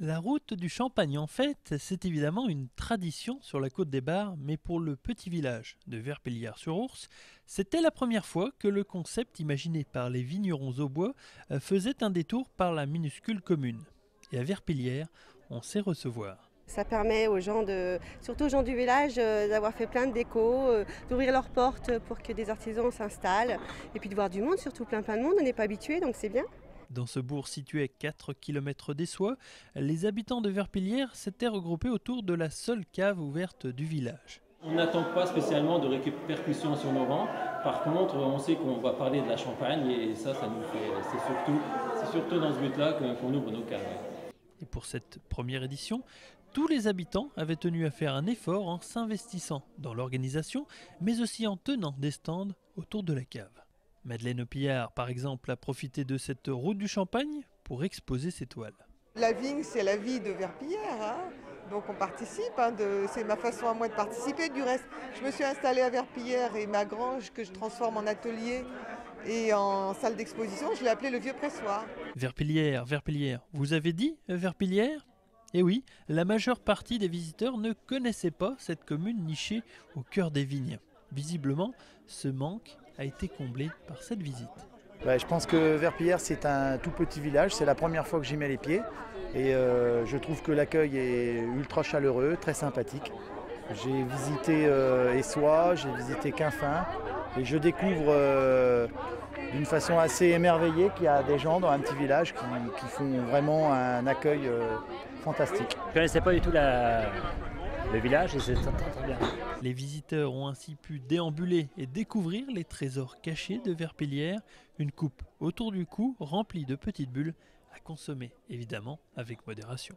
La route du Champagne, en fait, c'est évidemment une tradition sur la côte des Bars, mais pour le petit village de Verpillière-sur-Ourse, c'était la première fois que le concept imaginé par les vignerons au bois faisait un détour par la minuscule commune. Et à Verpillière, on sait recevoir. Ça permet aux gens, surtout aux gens du village, d'avoir fait plein de déco, d'ouvrir leurs portes pour que des artisans s'installent et puis de voir du monde, surtout plein de monde, on n'est pas habitué donc c'est bien. Dans ce bourg situé à 4 km d'Essoix, les habitants de Verpillière s'étaient regroupés autour de la seule cave ouverte du village. On n'attend pas spécialement de répercussions sur nos vents. Par contre, on sait qu'on va parler de la Champagne et ça nous fait. C'est surtout dans ce but-là qu'on ouvre nos caves. Et pour cette première édition, tous les habitants avaient tenu à faire un effort en s'investissant dans l'organisation, mais aussi en tenant des stands autour de la cave. Madeleine Opillard, par exemple, a profité de cette route du Champagne pour exposer ses toiles. La vigne, c'est la vie de Verpillière, hein. Donc on participe, hein, c'est ma façon à moi de participer. Du reste, je me suis installée à Verpillière et ma grange que je transforme en atelier et en salle d'exposition, je l'ai appelée le Vieux Pressoir. Verpillière, vous avez dit Verpillière ? Eh oui, la majeure partie des visiteurs ne connaissaient pas cette commune nichée au cœur des vignes. Visiblement, ce manque a été comblé par cette visite. Je pense que Verpillière, c'est un tout petit village, c'est la première fois que j'y mets les pieds et je trouve que l'accueil est ultra chaleureux, très sympathique. J'ai visité Essoix, j'ai visité Quinfin et je découvre d'une façon assez émerveillée qu'il y a des gens dans un petit village qui font vraiment un accueil fantastique. Je ne connaissais pas du tout le village et c'est très bien. Les visiteurs ont ainsi pu déambuler et découvrir les trésors cachés de Verpillière, une coupe autour du cou remplie de petites bulles à consommer évidemment avec modération.